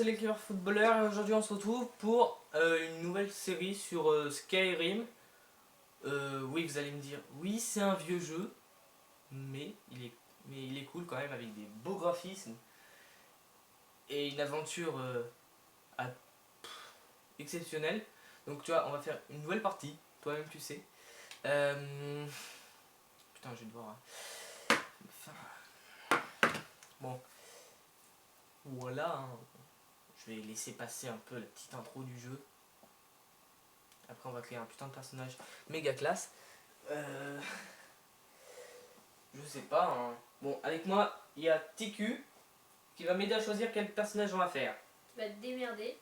les cyberfootballeurs et aujourd'hui on se retrouve pour une nouvelle série sur Skyrim. Oui, vous allez me dire, oui c'est un vieux jeu, mais il est cool quand même avec des beaux graphismes et une aventure à- exceptionnelle. Donc tu vois, on va faire une nouvelle partie, toi-même tu sais. Putain, je vais devoir... Bon, voilà, hein. Je vais laisser passer un peu la petite intro du jeu. Après on va créer un putain de personnage méga classe. Je sais pas, hein. Bon, avec moi, il y a TQ qui va m'aider à choisir quel personnage on va faire. Tu vas te démerder.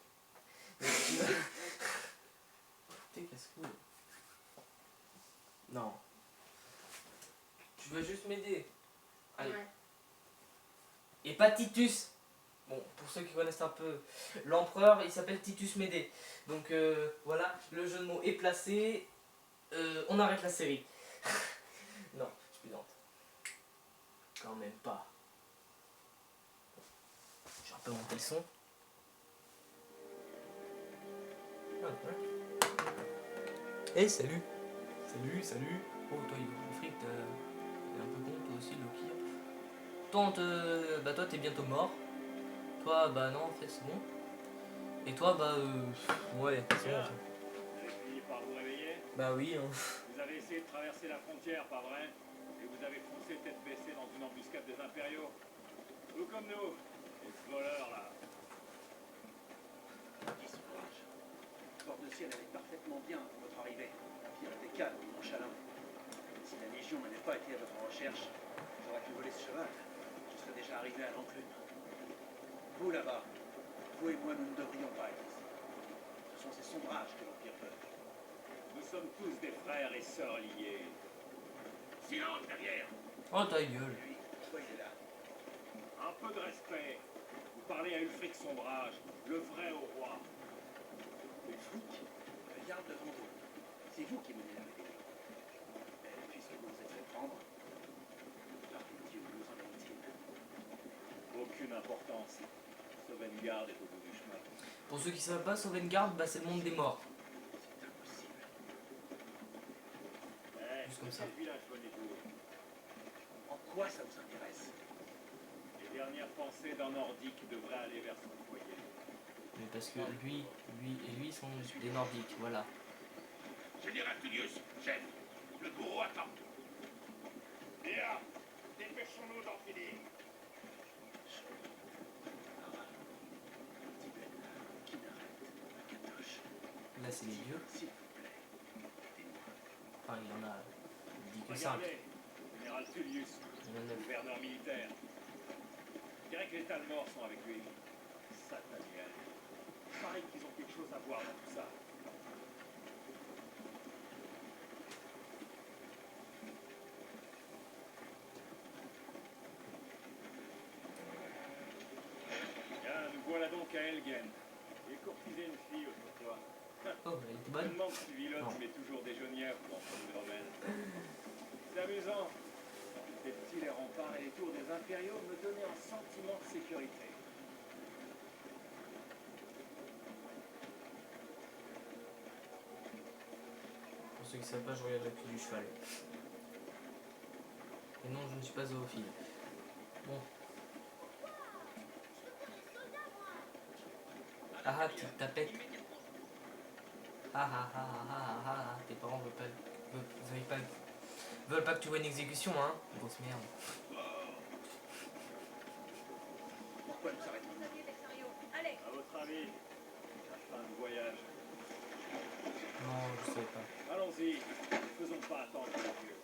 T'es casse-couille. Non. Tu veux juste m'aider. Allez. Ouais. Et pas Titus. Bon, pour ceux qui connaissent un peu l'empereur, il s'appelle Titus Médée. Donc voilà, le jeu de mots est placé. On arrête la série. Non, je plaisante. Quand même pas. Je vais un peu monter le son. Hey, salut. Salut. Oh, toi, il veut le fric, t'es un peu con, toi aussi, Loki. Toi, toi, t'es bientôt mort. Toi, bah non, en fait, c'est bon. Et toi, bah, ouais, c'est bon. Vous avez fini par vous réveiller? Bah oui, hein. Vous avez essayé de traverser la frontière, pas vrai? Et vous avez foncé tête baissée dans une embuscade des impériaux? Tout comme nous, et ce voleur là. Petit sauvage. Bord de ciel allait parfaitement bien pour votre arrivée. Pire était calme et nonchalant. Si la Légion n'avait pas été à votre recherche, j'aurais pu voler ce cheval. Je serais déjà arrivé à l'enclume. Vous là-bas, vous et moi, nous ne devrions pas être ici. Ce sont ces sombrages que l'Empire veut. Nous sommes tous des frères et sœurs liés. Silence derrière! Oh, ta gueule. Lui, pourquoi il est là? Un peu de respect. Vous parlez à Ulfric Sombrage, le vrai au roi. Ulfric, regarde devant vous. C'est vous qui menez la rébellion. Mais puisque vous vous êtes fait prendre, par Dieu, nous en est-il? Aucune importance. Sauvegarde est au bout du chemin. Pour ceux qui savent pas, Sauvegarde, bah, c'est le monde des morts. C'est impossible. Juste comme De ça. quel village venez-vous? En quoi ça vous intéresse? Les dernières pensées d'un nordique devraient aller vers son foyer. Mais parce que lui et lui sont des nordiques, voilà. Général Tullius, chef, le bourreau attend. Bien, dépêchons-nous d'en finir. Là, c'est les vieux. S'il vous plaît, aidez-moi. Enfin, il y en a 10 que 5. Regardez, général Tullius, Il y en a 9. gouverneur militaire. Je dirais que les Talmors sont avec lui. Sataniel. Pareil qu'ils ont quelque chose à voir dans tout ça. Bien, nous voilà donc à Elgen. J'ai courtisé une fille autrefois. Oh, elle est Je me bonne. demande si Vilotte Non. met toujours des genouillères pour entrer le domaine. C'est amusant. Quand j'étais petit, les remparts et les tours des impériaux me donnaient un sentiment de sécurité. Pour ceux qui savent pas, je regarde la queue du cheval. Et non, je ne suis pas zoophile. Bon. Ah ah, petite tapette. Ah ah ah ah ah ah ah. Tes parents veulent pas que tu vois une exécution, hein. Grosse merde. Pourquoi nous arrêtons? Allez. À votre avis, la fin du voyage. Non, je savais pas. Allons-y, ne faisons pas attendre les vieux.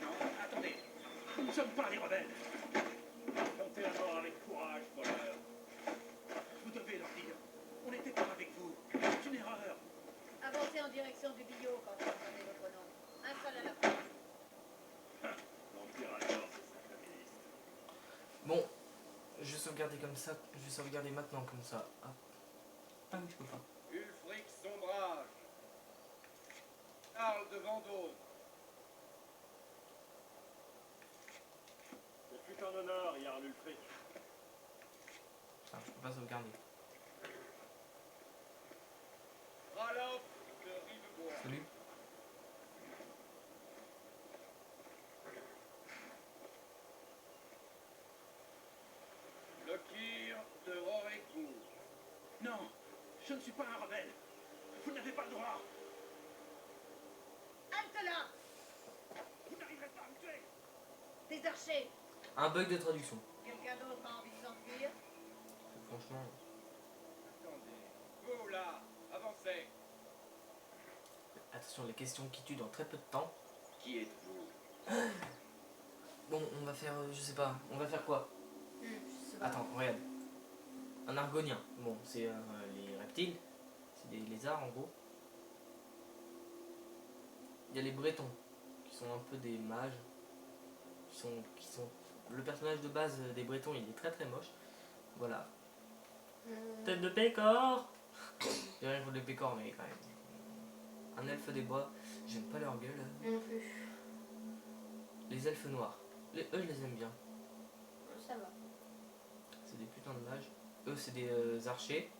Non, attendez. Nous ne sommes pas les rebelles. Affrontez la mort avec courage, voleur. Vous devez leur dire. On n'était pas avec vous. C'est une erreur. Avancez en direction du billot quand vous entendez votre nom. Un seul à la fois. L'Empire alors, c'est ça, communiste. Bon, je vais sauvegarder comme ça. Je vais sauvegarder maintenant comme ça. Hop. Ah oui, je peux pas. Ulfric Sombrage. Charles de Vendôme. Ce fut un honneur, Jarl Ulfric. Ça marche pas. pas sauvegarder. Ralof de Rivebois. Salut. Lokir de Rorécourt. Non, je ne suis pas un rebelle. Vous n'avez pas le droit. Halte là! Vous n'arriverez pas à me tuer. Des archers! Un bug de traduction. Quelqu'un d'autre a envie de s'enfuir? Franchement. Attendez. Vous là, avancez. Attention, les questions qui tuent dans très peu de temps. Qui êtes-vous? Bon, on va faire, je sais pas, on va faire quoi? Je sais pas. Attends, regarde. Un argonien. Bon, c'est les reptiles. C'est des lézards en gros. Il y a les bretons, qui sont un peu des mages. Qui sont... Le personnage de base des bretons, il est très très moche. Voilà. Tête de pécor. J'ai rien contre les pécores, mais quand même. Un elfe des bois, j'aime pas leur gueule. Non plus. Les elfes noirs. Eux, je les aime bien. Ça va. C'est des putains de mages. Eux, c'est des archers.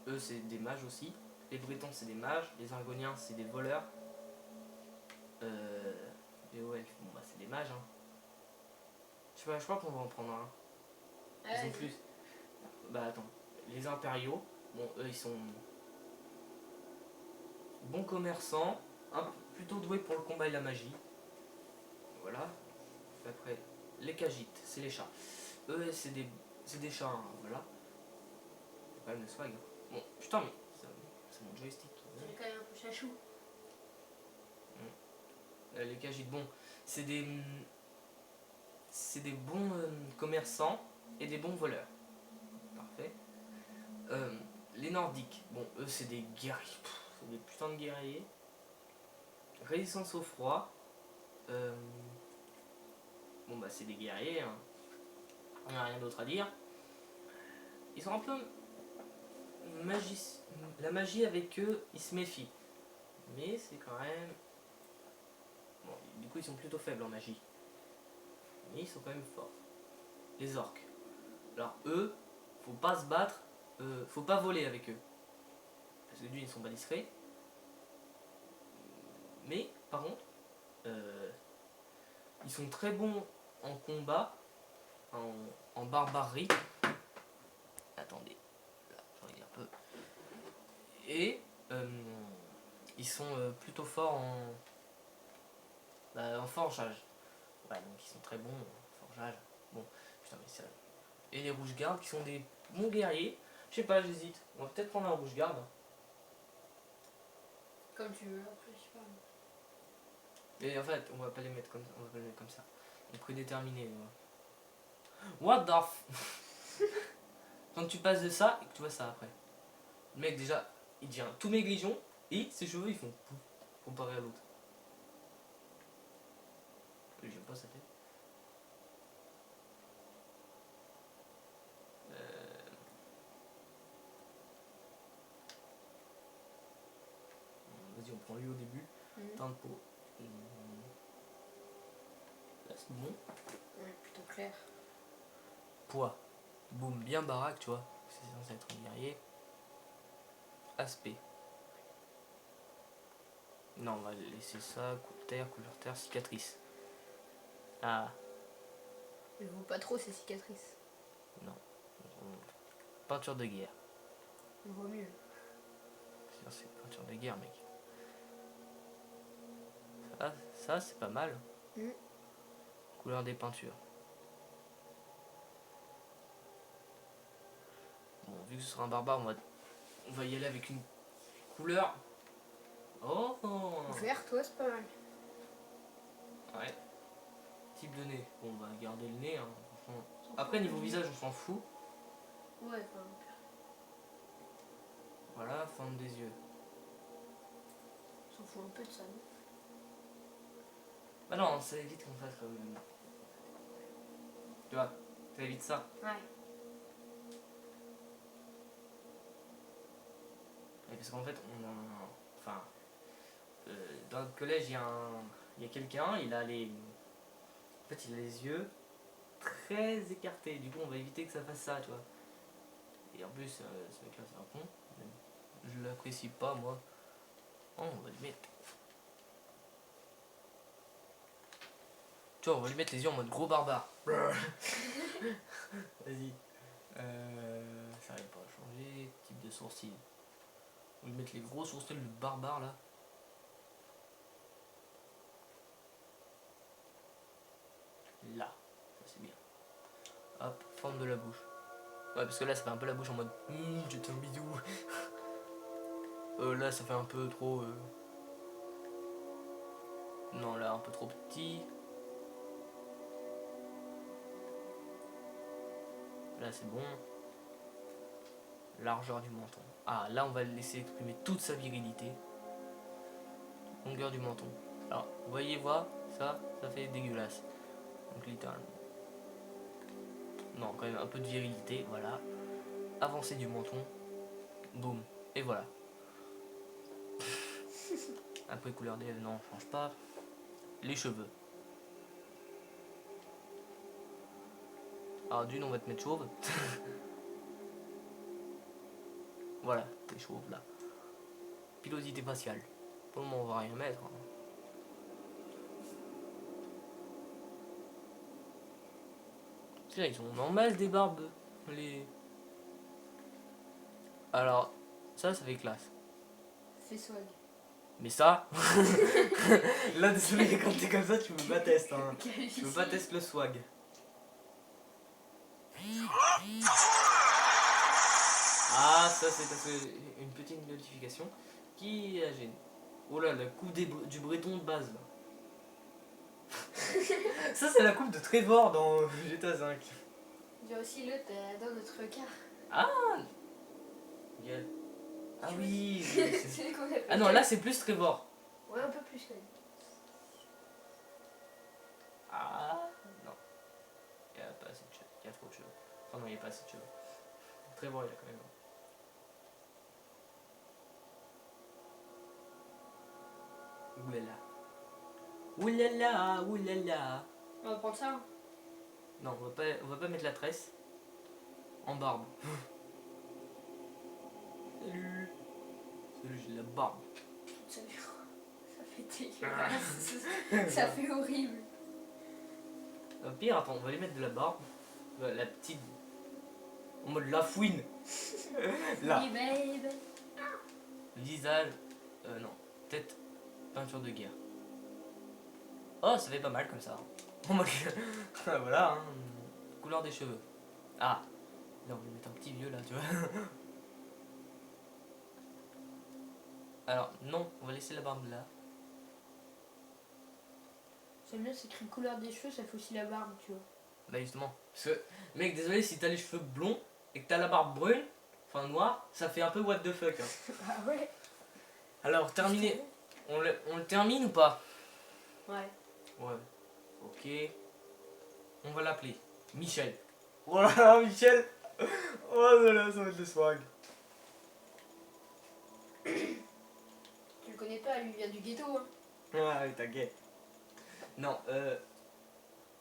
Eux, c'est des mages aussi. Les bretons, c'est des mages. Les argoniens, c'est des voleurs. Les hauts elfes, bon, bah, c'est des mages. Hein. Je sais pas, je crois qu'on va en prendre un. Ils ont plus. Bah, attends. Les impériaux, bon, eux, ils sont bons commerçants. Plutôt doués pour le combat et la magie. Voilà. Après, les Khajiits, c'est les chats. Eux, c'est des chats, hein, voilà. C'est quand même le swag. Bon, putain, mais c'est mon joystick. C'est quand même un peu chachou. Les Khajiits, bon, c'est des bons commerçants et des bons voleurs. Parfait. Les Nordiques, bon, eux, c'est des guerriers. C'est des putains de guerriers. Résistance au froid. Bon, bah, c'est des guerriers. Hein. On n'a rien d'autre à dire. Ils sont un peu la magie avec eux, ils se méfient. Mais c'est quand même... Bon, du coup, ils sont plutôt faibles en magie. Mais ils sont quand même forts. Les orques. Alors, eux, faut pas se battre, faut pas voler avec eux. Parce que d'une, ils sont pas discrets. Mais, par contre, ils sont très bons en combat, en barbarie. Attendez, là, j'en ai un peu. Et ils sont plutôt forts en forgeage. Ouais, donc ils sont très bons en forgeage. Bon, putain, mais ça. Et les rouges-gardes qui sont des bons guerriers. Je sais pas, j'hésite. On va peut-être prendre un rouge-garde. Comme tu veux, après, je sais pas. Et en fait, on va pas les mettre comme ça. On va pas les mettre comme ça. On prédéterminé. What the f... Quand tu passes de ça et que tu vois ça après. Le mec déjà, il devient tout maigrichon et ses cheveux ils font pouf comparé à l'autre. J'aime pas sa tête. Vas-y, on prend lui au début. Teint de peau. Là c'est bon. Ouais, plutôt clair. Poids. Boum, bien baraque, tu vois. C'est censé être un guerrier. Aspect. Non, on va laisser ça. Couleur terre, cicatrice. Ah, Je vois pas trop ces cicatrices. non. Peinture de guerre. On voit mieux. C'est peinture de guerre, mec. Ça c'est pas mal. Couleur des peintures. Bon, vu que ce sera un barbare, on va y aller avec une couleur. Oh, Vert, toi, c'est pas mal. ouais. Type de nez. Bon, on va garder le nez. Hein, franchement. Après, niveau visage, on s'en fout. Ouais, enfin. Voilà, forme des yeux. On s'en fout un peu de ça, non? Bah non, ça évite qu'on fasse comme... Tu vois, ça évite ça. Ouais. Et parce qu'en fait, enfin, dans notre collège, il y a quelqu'un, il a les yeux très écartés. Du coup, on va éviter que ça fasse ça, tu vois. Et en plus, ce mec-là, c'est un con. Je l'apprécie pas, moi. Oh, on va le mettre. Tu vois, on va lui mettre les yeux en mode gros barbare. Vas-y. Ça n'arrive pas à changer. Type de sourcil. On va lui mettre les gros sourcils de barbare là. Là. Ça c'est bien. Hop, forme de la bouche. Ouais, parce que là ça fait un peu la bouche en mode je te un bisou. Là ça fait un peu trop. Non, là un peu trop petit. Là c'est bon. Largeur du menton. Ah, là on va le laisser exprimer toute sa virilité. Longueur du menton. Alors, vous voyez, ça fait dégueulasse. Donc littéralement. Non, quand même un peu de virilité, voilà. Avancée du menton. Boum. Et voilà. Après couleur des lèvres, non, on change pas. Les cheveux. Alors d'une, on va te mettre chauve. Voilà, t'es chauve là. Pilosité faciale. Pour le moment, on va rien mettre. Hein. C'est là, ils sont en masse des barbes. Les... Alors, ça fait classe. Fais swag. Mais ça, là, désolé, quand t'es comme ça, tu peux pas tester. Hein. Tu peux pas tester le swag. Ah, ça c'est parce que une petite notification qui gêne. Oh là, la coupe du breton de base là. Ça c'est la coupe de Trevor dans GTA 5. Il y a aussi l'autre dans notre car. Yeah. Ah oui. C'est lui qu'on appelle. Ah non, là c'est plus Trevor. Ouais, un peu plus quand même. Ah non. Il y a pas assez de cheveux. Il y a trop de cheveux. Enfin non, il y a pas assez de cheveux. Trevor il a quand même. Oulala. Oulala, oulala. On va prendre ça. Hein. Non, on va pas mettre la tresse en barbe. Salut. Salut, j'ai de la barbe. Ça fait dégueulasse. Ça fait horrible. Au pire, attends, on va lui mettre de la barbe. La petite. En mode la fouine. Là. Oui, babe. Visage. Non. Tête. Peinture de guerre. Oh, ça fait pas mal comme ça. En mode. Voilà, hein. Couleur des cheveux. Ah. Là, on va lui mettre un petit vieux là, tu vois. Alors, non, on va laisser la barbe là. J'aime bien, c'est écrit couleur des cheveux, ça fait aussi la barbe, tu vois. Bah justement. Parce que, mec, désolé si t'as les cheveux blonds et que t'as la barbe brune, enfin noire, ça fait un peu what the fuck. Hein. Ah ouais. Alors, terminé. On le termine ou pas? Ouais. Ouais. Ok. On va l'appeler Michel. Voilà, Michel. Oh là là, ça va être le swag. Tu le connais pas, lui il vient du ghetto. Hein. Ah oui, t'inquiète. Non,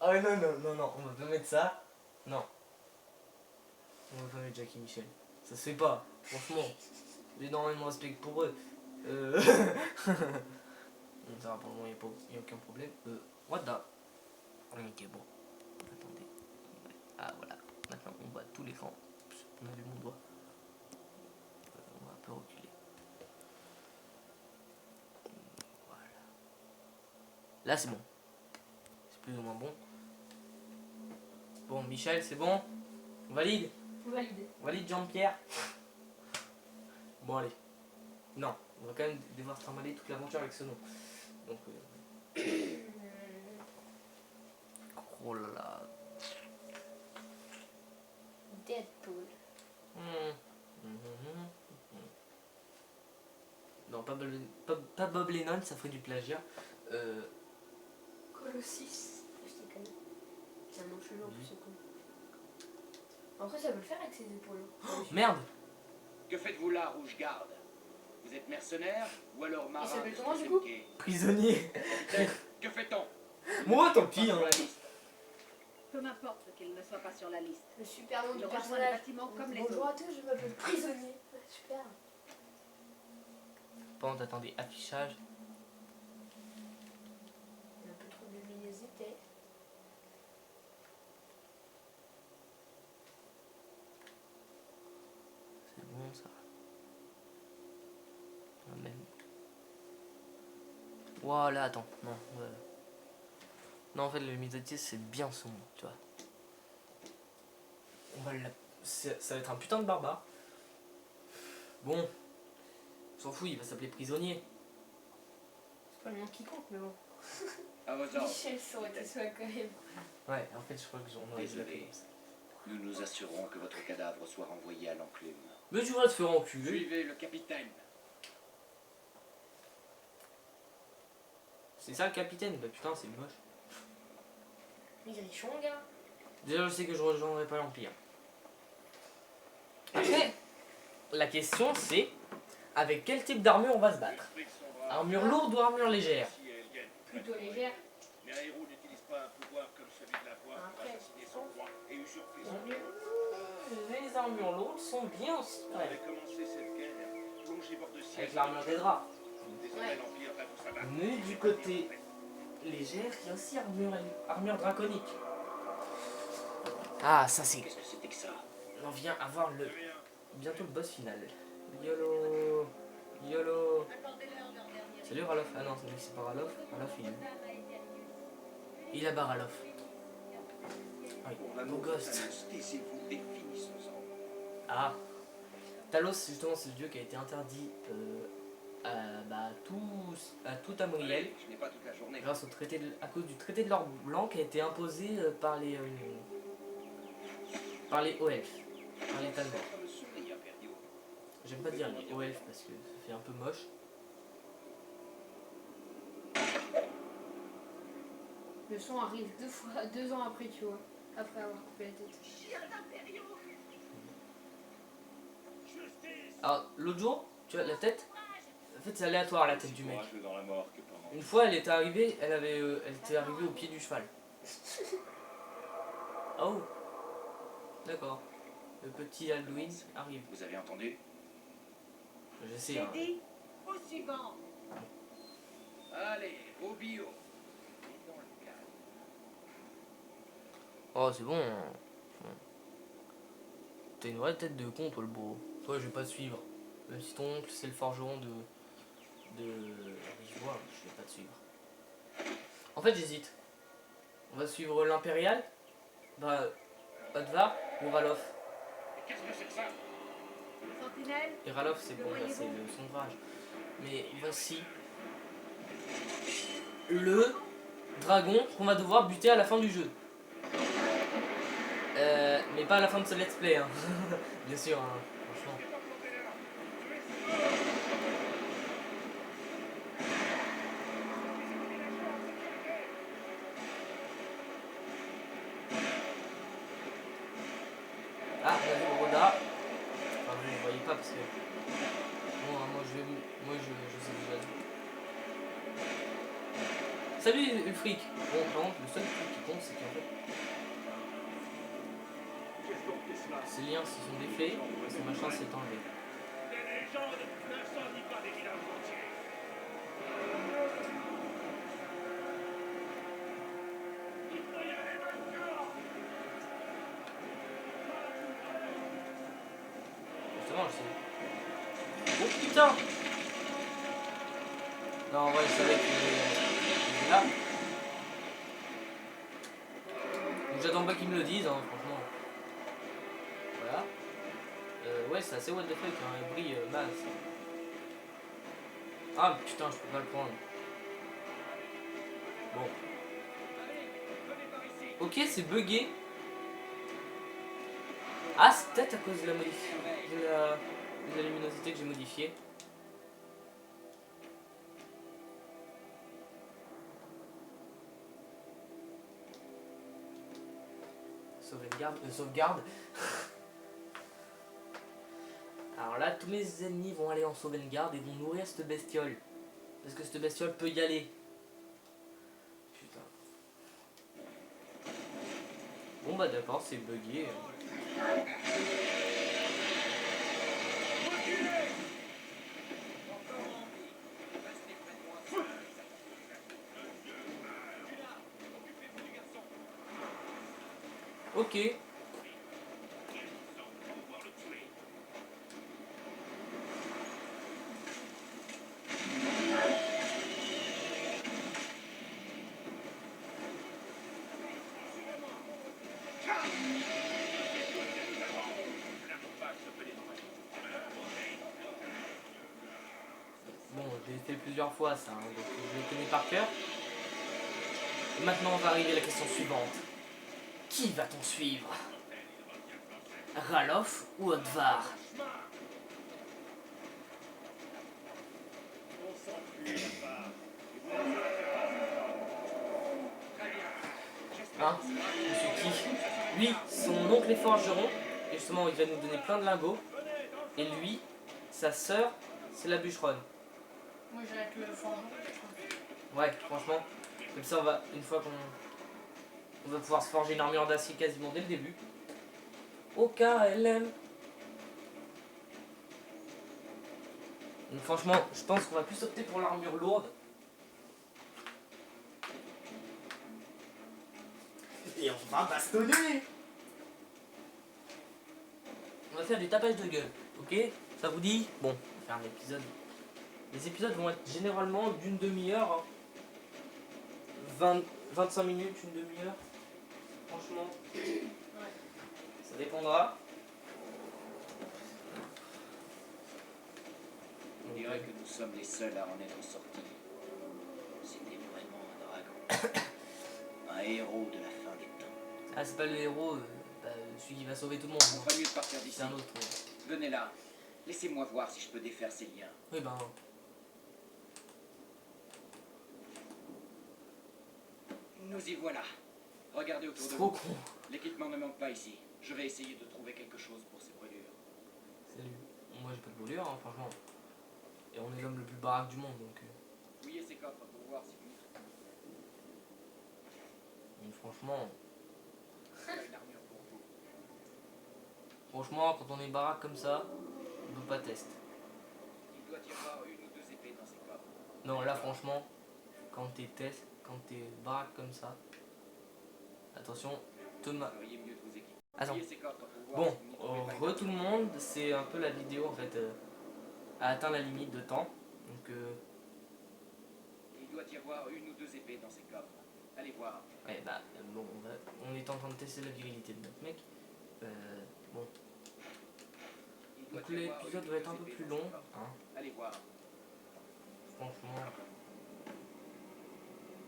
ah non, non, non, non, on va pas mettre ça. Non. On va pas mettre Jackie Michel. Ça se fait pas, franchement. J'ai énormément de respect pour eux. Bon, ça va, pour le moment, il n'y a aucun problème. What the... Ok, bon. Attendez. Ah, voilà. Maintenant, on voit tout l'écran. On a vu mon doigt. On va un peu reculer. Voilà. Là, c'est bon. C'est plus ou moins bon. Bon, Michel, c'est bon? On valide? Validé. On valide Jean-Pierre? Bon, allez. Non, on va quand même devoir trimballer toute l'aventure avec ce nom. Donc, oh là là. Deadpool. Non, pas Bob Lennon, ça ferait du plagiat. Colossus. Je te connais. C'est un nom chelou en plus, ce con. Après, ça peut le faire avec ses épaules. Merde! Que faites-vous là, Rouge Garde? Vous êtes mercenaire ou alors marin s'appelle du comment, du 3e coup quai? Prisonnier! Que fait-on? Moi, tant pis, hein. Peu m'importe qu'il ne soit pas sur la liste. Le super nom Il du rejoint le personnage. bâtiment comme les Bonjour autres. à tous, je m'appelle Prisonnier. Ouais, super. Pendant t'attendais affichage. Il y a un peu trop de luminosité. C'est bon ça. Ah, même. Voilà, attends. Non, non, en fait, le luminosité c'est bien sombre, tu vois. On va ça va être un putain de barbare. Bon. On s'en fout, il va s'appeler prisonnier. C'est pas le nom qui compte, mais bon. À vos ordres. Michel, ça aurait été soit quand même. Ouais, en fait, je crois que j'en aurais dû l'appeler Désolé. comme ça. Nous nous assurerons que votre cadavre soit renvoyé à l'enclume. Mais tu vas te faire enculer. Suivez le capitaine. C'est ça le capitaine? Bah putain, c'est moche. Il est riche, gars. Déjà, je sais que je rejoindrai pas l'Empire. Après, la question c'est avec quel type d'armure on va se battre? Armure lourde ou armure légère? Plutôt légère. Mais un héros n'utilise pas un pouvoir comme celui de la voix pour Après, assassiner son roi et usurper son trône. Les armures lourdes sont bien aussi. On avait commencé cette guerre, plongé bord de ciel. Avec l'armure des draps. Désormais, Ouais. l'Empire va vous s'abattre. Mais du côté légère, il y a aussi armure draconique. Ah, ça c'est. Qu'est-ce que c'était que ça? On vient avoir Rien. bientôt le boss final. YOLO. YOLO. Accordez-leur leur dernier. Salut Ralof. Ah non, c'est lui, c'est pas Ralof. Ralof, il a barre Ralof. Ah oui, On beau annonce ghost. Thanos, taisez-vous et finissons-en. Ah. Talos, justement, c'est le dieu qui a été interdit à tout Tamriel. Allez, je n'ai pas toute la journée. Grâce au traité à cause du traité de l'or blanc qui a été imposé par les Haut-Elfes, par les Talmor. Votre sourire, Perdio. J'aime pas dire les Haut-Elfes parce que ça fait un peu moche. Le son arrive 2 ans après, tu vois. Après avoir coupé la tête. Alors l'autre jour, tu vois la tête, en fait c'est aléatoire la tête du mec. Courageux dans la mort que pendant. Une fois elle était arrivée, elle était arrivée au pied du cheval. Oh, d'accord. Le petit Alduin arrive. Vous avez entendu? Je sais. J'ai Hein. dit au suivant. Allez, au bio. Et dans le calme. Oh c'est bon. C'est bon. T'as une vraie tête de con toi le beau. Toi je vais pas te suivre. Même si ton oncle c'est le forgeron de Rivoire, je vais pas te suivre. En fait j'hésite. On va suivre l'impérial, bah Odvar ou Ralof. Mais qu'est-ce que c'est que ça? Sentinelle, Et Ralof c'est bon, là, c'est le sombrage. Mais voici le dragon qu'on va devoir buter à la fin du jeu. Mais pas à la fin de ce let's play, hein. Bien sûr, hein, franchement. Ah, on a vu le Roda. Enfin, vous ne le voyez pas parce que. Bon, hein, moi je sais déjà. Salut Ulfric. Bon, par contre, le seul truc qui compte, c'est qu'en fait, Qu'est-ce donc que cela? ces liens se sont défaits et ce machin s'est enlevé. Les légendes n'incendient pas des villages entiers. Il faut y aller maintenant. Justement, je sais. Oh putain! Non, en vrai, je savais qu'il est là. Donc j'attends pas qu'ils me le disent, hein, franchement. Voilà. Ouais, c'est assez what the fuck, hein, il brille masse. Ah putain, je peux pas le prendre. Bon. Ok, c'est bugué. Ah, c'est peut-être à cause de la de la luminosité que j'ai modifiée. Sauvegarde. Alors là, tous mes ennemis vont aller en sauvegarde et vont nourrir cette bestiole. Parce que cette bestiole peut y aller. Putain. Bon bah d'accord, c'est bugué. Ok. Bon, j'ai fait plusieurs fois ça, hein, donc je le connais par cœur. Et maintenant va arriver la question suivante. Qui va-t-on suivre? Ralof ou Otvar? On s'enfuit, là-bas. Hein? Monsieur qui? Lui, son oncle est forgeron, et justement il va nous donner plein de lingots. Et lui, sa sœur, c'est la bûcheronne. Moi j'irais avec le forgeron. Ouais, franchement, comme ça on va, une fois qu'on va pouvoir se forger une armure d'acier quasiment dès le début. Au KLM. Donc franchement, je pense qu'on va plus opter pour l'armure lourde. Et on va bastonner. On va faire du tapage de gueule, ok? Ça vous dit? Bon, on va faire un épisode. Les épisodes vont être généralement d'une demi-heure. Hein. 25 minutes, une demi-heure. Franchement, ça dépendra. On dirait que nous sommes les seuls à en être sortis. C'était vraiment un dragon. Un héros de la fin des temps. Ah, c'est pas le héros, celui qui va sauver tout le monde. Pas mieux de partir d'ici. C'est un autre. Venez là. Laissez-moi voir si je peux défaire ces liens. Oui, ben. Nous y voilà. Regardez autour C'est de trop vous. con. L'équipement ne manque pas ici. Je vais essayer de trouver quelque chose pour ces brûlures. Salut. Moi, j'ai pas de brûlure, hein, franchement. Et on est l'homme le plus baraque du monde, donc. Fouillez ces coffres pour voir si vous Donc, franchement. trouvez une armure pour vous. Franchement, quand on est baraque comme ça, on peut pas tester. Il doit y avoir une ou deux épées dans ces coffres. Non, là, franchement, quand t'es baraque comme ça, attention, Vous feriez mieux de vous équiper. Attends. Fouillez ces coffres pour voir Bon, si vous n'y trouvez pas une re tout le monde, c'est un peu la vidéo en fait a atteint la limite de temps. Donc Il doit y avoir une ou deux épées dans ces coffres. Allez voir. ouais, bah bon, on est en train de tester la virilité de notre mec. Bon, Il doit donc y avoir l'épisode une ou va être deux un peu épées plus dans ces long, coffres. hein, Allez voir. franchement.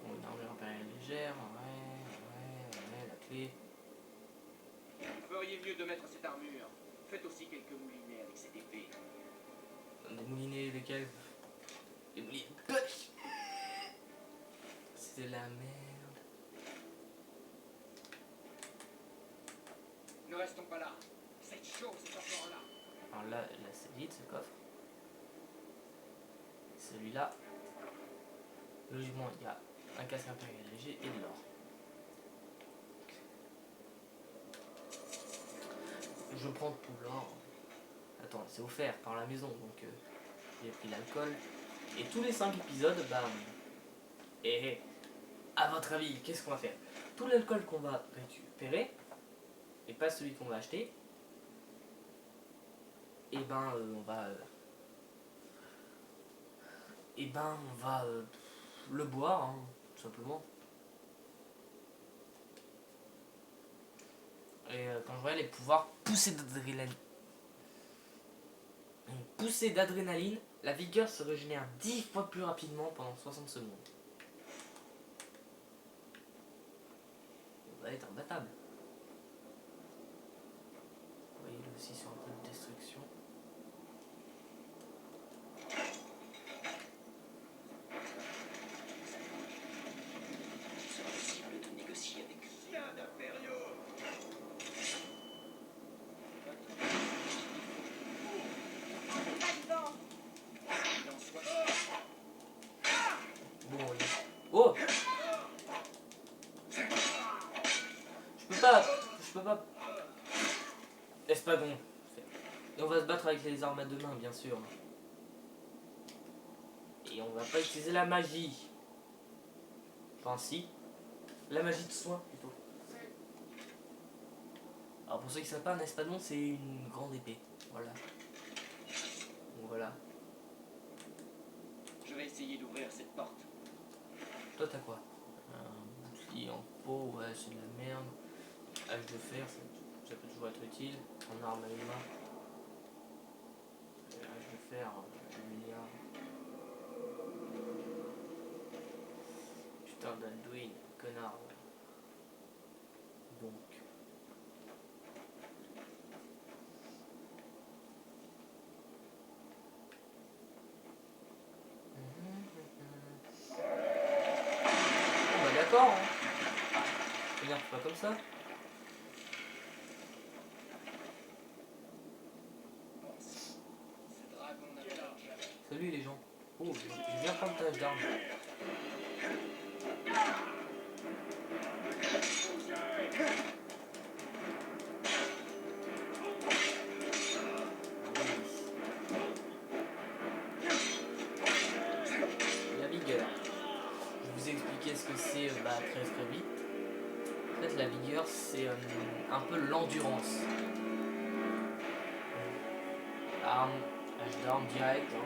Bon, une armure impériale légère, ouais, la clé. Vous feriez mieux de mettre cette armure. Faites aussi quelques moulinets avec cette épée. Des moulinets lesquels? Des moulinets. C'est de la merde. Ne restons pas là. Cette chose est encore là. Alors là c'est vide ce coffre. Celui-là, logiquement, il y a un casque impérial léger et de l'or. Je prends tout l'or. Attends, c'est offert par la maison, donc j'ai pris l'alcool. Et tous les 5 épisodes, à votre avis, qu'est-ce qu'on va faire? Tout l'alcool qu'on va récupérer, et pas celui qu'on va acheter, et on va le boire, hein, tout simplement. Et quand je voyais les pouvoirs poussée d'adrénaline, la vigueur se régénère 10 fois plus rapidement pendant 60 secondes. On va être imbattable. Vous voyez là aussi sur un peu de destruction. C'est possible de négocier avec eux. Chien d'impériaux! Il en soit. Bon, oh! Je peux pas espadon. Et on va se battre avec les armes à deux mains, bien sûr. Et on va pas utiliser la magie. Enfin, si. La magie de soin, plutôt. Alors, pour ceux qui ne savent pas, un espadon, c'est une grande épée. Voilà. Donc, voilà. Je vais essayer d'ouvrir cette porte. Toi, t'as quoi? Un bouclier en peau, ouais, c'est de la merde. Hache de fer, ça peut toujours être utile. En arme à une main. Hache de fer, un milliard. Putain d'Alduin, connard. Ouais. Donc. Bah d'accord, hein. Regarde, pas comme ça. Ce dragon n'attend jamais. Salut les gens. Oh, j'ai bien prendre ta d'armes. La vigueur. Je vais vous expliquer ce que c'est très vite. En fait, la vigueur, c'est un peu l'endurance. Arme, H d'arme direct. Hein.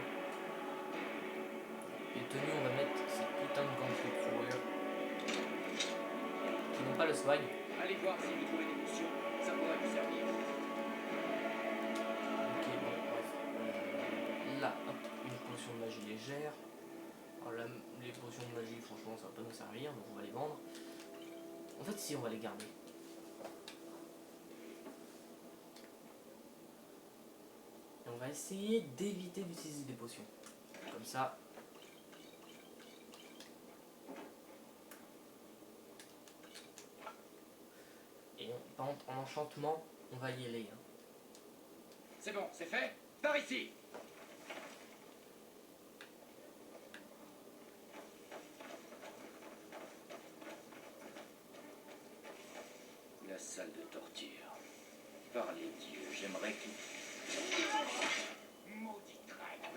Les tenues, on va mettre ces putains de gants de fourrure qui n'ont pas le swag. Allez voir si vous trouvez des potions, ça pourrait vous servir. Ok, bon, bref. Là, hop, une potion de magie légère. Alors là, les potions de magie, franchement, ça va pas nous servir, donc on va les vendre. En fait, si, on va les garder. Et on va essayer d'éviter d'utiliser des potions. Comme ça. Et par contre, en enchantement, on va y aller. Hein. C'est bon, c'est fait. Par ici. La salle de torture. Par les dieux, j'aimerais qu'il... Maudit traître.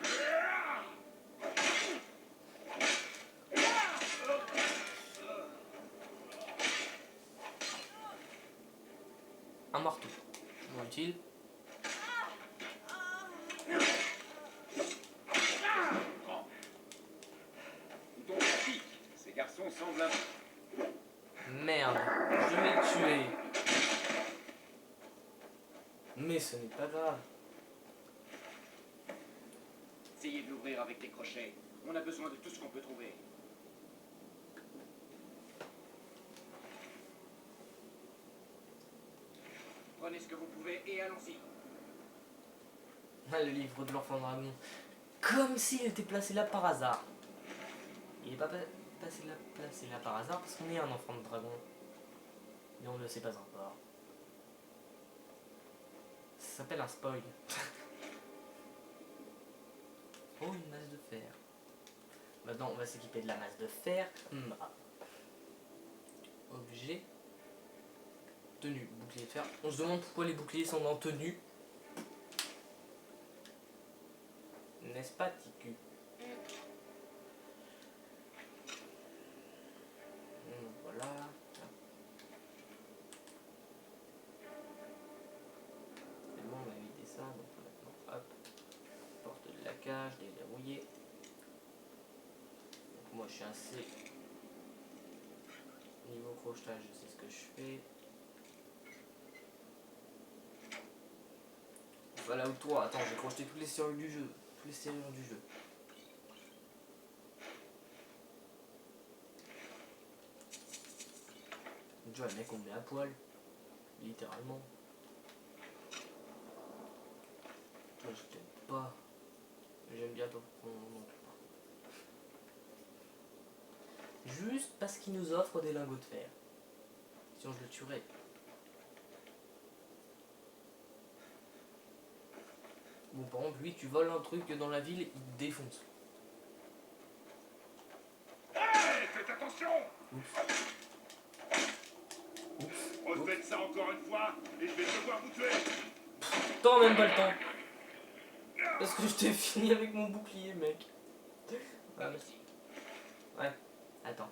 Un marteau. Toujours utile. Ton pique. Ces garçons semblent un... Merde, je l'ai tué. Mais ce n'est pas grave. Essayez de l'ouvrir avec des crochets. On a besoin de tout ce qu'on peut trouver. Prenez ce que vous pouvez et allons-y. Ah, le livre de l'enfant dragon. Comme s'il était placé là par hasard. Il n'est pas placé là par hasard parce qu'on est un enfant de dragon. Mais on ne le sait pas encore. Ça s'appelle un spoil. Oh, une masse de fer. Maintenant, on va s'équiper de la masse de fer. Objet. Tenue, bouclier de fer. On se demande pourquoi les boucliers sont en tenue. N'est-ce pas, Ticu? Voilà. C'est bon, on a évité ça. Donc maintenant, hop. Porte de la cage, déverrouillée. Donc moi, je suis assez... Niveau crochetage, je sais ce que je fais. Voilà où toi, attends, j'ai crocheté toutes les serrures du jeu. Toutes les serrures du jeu. Déjà, le mec, on met à poil. Littéralement. Moi, je t'aime pas. J'aime bien ton nom. Juste parce qu'il nous offre des lingots de fer. Sinon, je le tuerais. Bon, par exemple, lui, tu voles un truc dans la ville, il te défonce. Hey, faites attention. Oups. Oups. Refaites ça encore une fois et je vais devoir vous tuer. T'auras même pas le temps. Parce que je t'ai fini avec mon bouclier, mec. Ouais, ouais. Attends.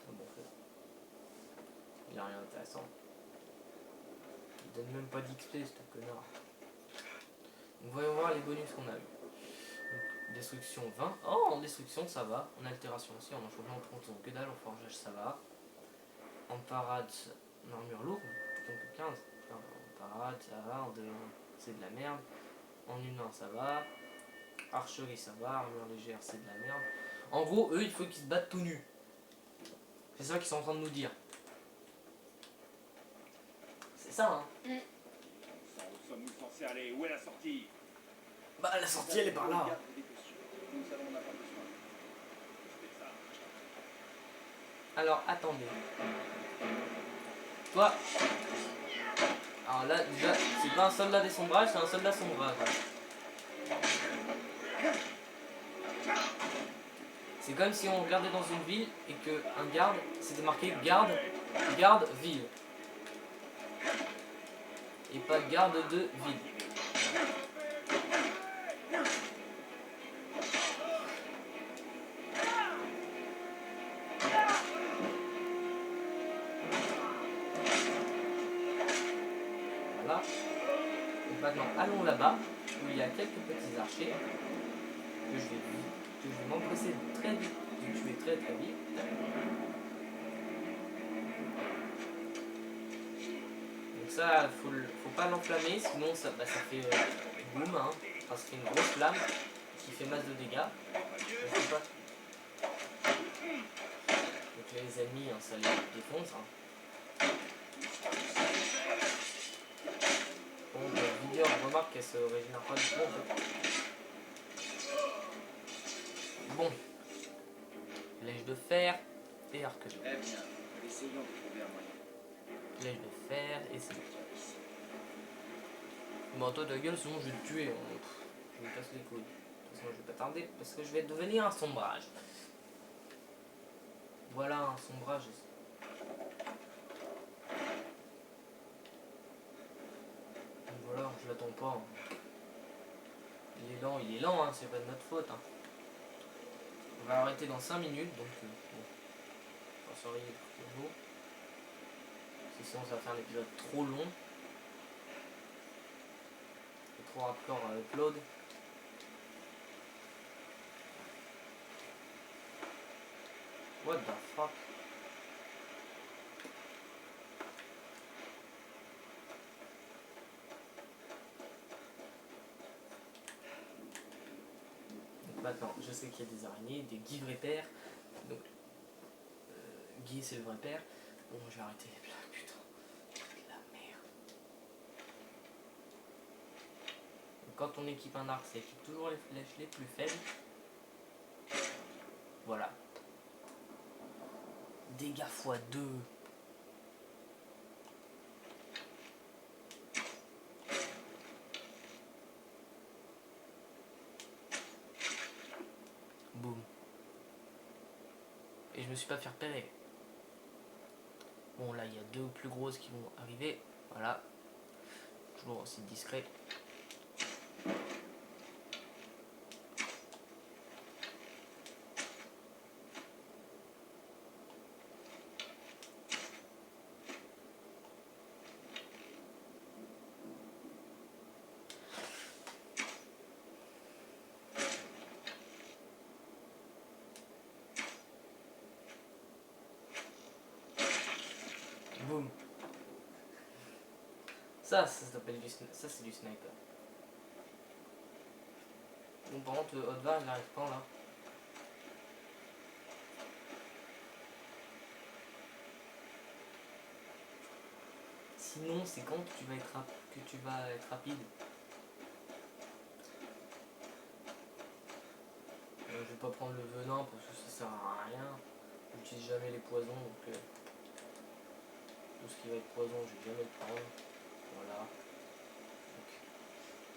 Ah bon, fait. Il a rien d'intéressant. Il donne même pas d'XP, ce connard. Donc voyons voir les bonus qu'on a eu. Donc, destruction 20. Oh, en destruction ça va. En altération aussi, en enchantement on prend que dalle, en forgeage ça va. En parade, en armure lourde, donc 15. Enfin, en parade ça va, en 2 c'est de la merde. En humain ça va. Archerie ça va, armure légère c'est de la merde. En gros, eux il faut qu'ils se battent tout nus. C'est ça qu'ils sont en train de nous dire. C'est ça hein. Où sommes-nous censés aller? Où est la sortie? Bah la sortie elle est par là. Nous savons, on n'a pas besoin. C'est ça. Alors attendez. Toi. Alors là déjà, c'est pas un soldat des sombrages, c'est un soldat sombrage. C'est comme si on regardait dans une ville et que un garde, c'était marqué garde ville. Et pas garde de ville. Voilà. Donc maintenant allons là-bas où il y a quelques petits archers que je vais m'empresser très vite, de tuer très vite. Donc ça, faut pas l'enflammer, sinon ça fait boum, hein. Enfin, ça fait une grosse flamme qui fait masse de dégâts. Je sais pas. Donc les ennemis, hein, ça les défonce. Hein. Bon, Videur remarque qu'elle se régénère pas du tout en fait. Bon. Lèche de fer et arquerie. Eh bien, essayons de trouver un moyen. Lèche de fer et c'est bon. Bon, toi ta gueule, sinon je vais te tuer. Je me casse les couilles. De toute façon, je vais pas tarder parce que je vais devenir un sombrage. Voilà un sombrage. Donc voilà, je l'attends pas. Hein. Il est lent, hein, c'est pas de notre faute. Hein. On va arrêter dans 5 minutes, donc bon. On va surveiller pour vous. Sinon ça va faire un épisode trop long. C'est trop hardcore à upload. What the fuck? Donc maintenant, je sais qu'il y a des araignées, des Guy vrai père. Donc, Guy c'est le vrai père. Bon, j'ai arrêté. Putain, de la merde. Donc, quand on équipe un arc, ça équipe toujours les flèches les plus faibles. Voilà. Dégâts x2. Boum. Et je me suis pas fait repérer. Bon là il y a 2 plus grosses qui vont arriver. Voilà. Toujours aussi discret. Boum. Ça s'appelle ça c'est du sniper. Bon par contre Hotvar il arrive quand là? Sinon c'est quand que tu vas être rapide? Je vais pas prendre le venin parce que ça sert à rien. J'utilise jamais les poisons donc tout ce qui va être poison je vais jamais le prendre. Voilà.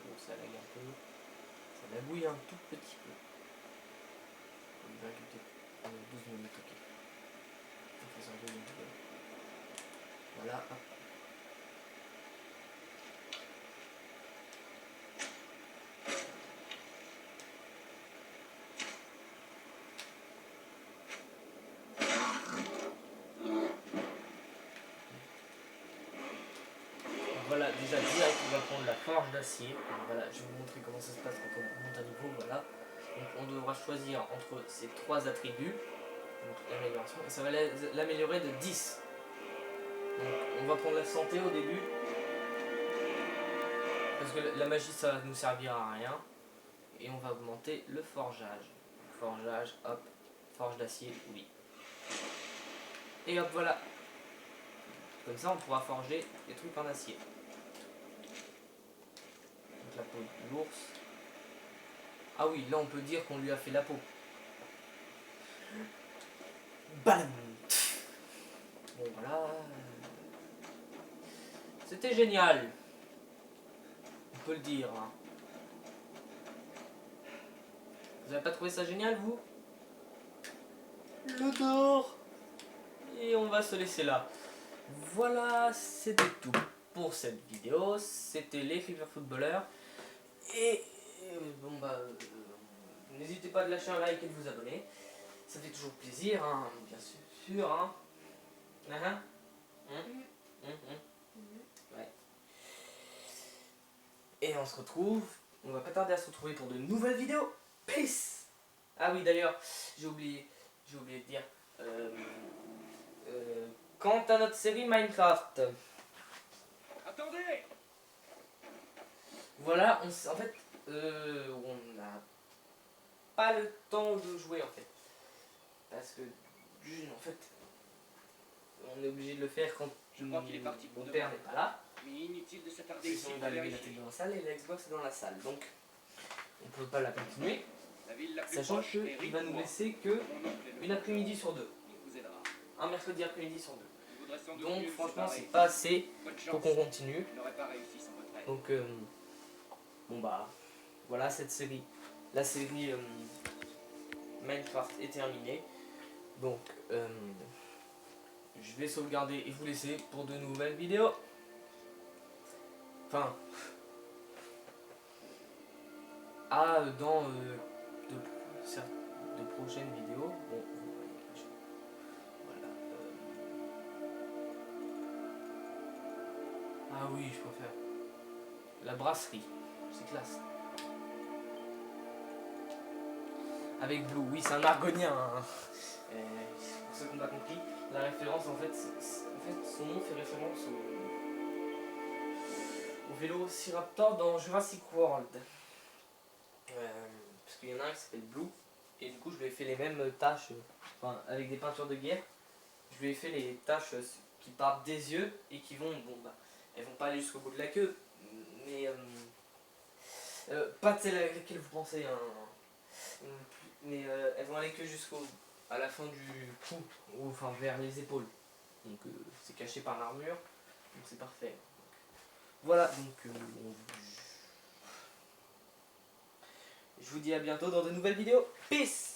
Donc ça lag un peu. Ça lagouille un tout petit peu. On va écouter 12 minutes, ok. On fait ça en 2 minutes. Voilà, hop. déjà direct on va prendre la forge d'acier. Donc voilà, je vais vous montrer comment ça se passe quand on monte à niveau, voilà. Donc on devra choisir entre ces 3 attributs, donc l'amélioration, et ça va l'améliorer de 10. Donc on va prendre la santé au début, parce que la magie ça nous servira à rien. Et on va augmenter le forgeage. Forgeage, hop, forge d'acier, oui. Et hop, voilà. Comme ça, on pourra forger des trucs en acier. Donc la peau de l'ours. Ah oui, là on peut dire qu'on lui a fait la peau. Bam. Bon voilà. C'était génial. On peut le dire. Hein. Vous avez pas trouvé ça génial, vous? Le dehors. Et on va se laisser là. Voilà, c'était tout pour cette vidéo. C'était les River Footballeurs. Et bon bah, n'hésitez pas à lâcher un like et de vous abonner. Ça fait toujours plaisir, hein, bien sûr. Hein. Ouais. Et on se retrouve. On va pas tarder à se retrouver pour de nouvelles vidéos. Peace. Ah oui, d'ailleurs, j'ai oublié de dire. Quant à notre série Minecraft, Attendez! voilà, en fait, on n'a pas le temps de jouer en fait, parce que en fait, on est obligé de le faire quand Je crois qu'il est parti pour mon de père bon. n'est pas là, Mais inutile de s'attarder ici sinon il pour va allumer la vérifier. télé dans la salle et la Xbox est dans la salle, donc on peut pas la continuer, La ville la plus sachant proche est qu'il va nous Ritmois. laisser que Mon oncle est le une après-midi sur 2, Il vous aidera. un mercredi après-midi sur 2. Il vaudrait sans doute Donc mieux se franchement séparer. c'est pas assez Bonne pour chance. qu'on continue. Il n'aurait pas réussi sans votre aide. Donc bon bah voilà, cette série, la série Minecraft est terminée. Donc je vais sauvegarder et vous laisser pour de nouvelles vidéos. Enfin dans de prochaines vidéos. Bon, voilà. Ah oui, je préfère la brasserie, c'est classe. Avec Blue, oui, c'est un argonien. Hein. Pour ceux qui n'ont pas compris, la référence, en fait, son nom fait référence au Vélociraptor dans Jurassic World. Parce qu'il y en a un qui s'appelle Blue, et du coup, je lui ai fait les mêmes tâches, enfin, avec des peintures de guerre. Je lui ai fait les tâches qui partent des yeux et qui vont, bon, bah, elles vont pas aller jusqu'au bout de la queue, mais pas de celle avec laquelle vous pensez, hein. Mais elles vont aller que à la fin du cou, ou enfin vers les épaules. Donc c'est caché par l'armure, donc c'est parfait. Voilà, donc je vous dis à bientôt dans de nouvelles vidéos. Peace!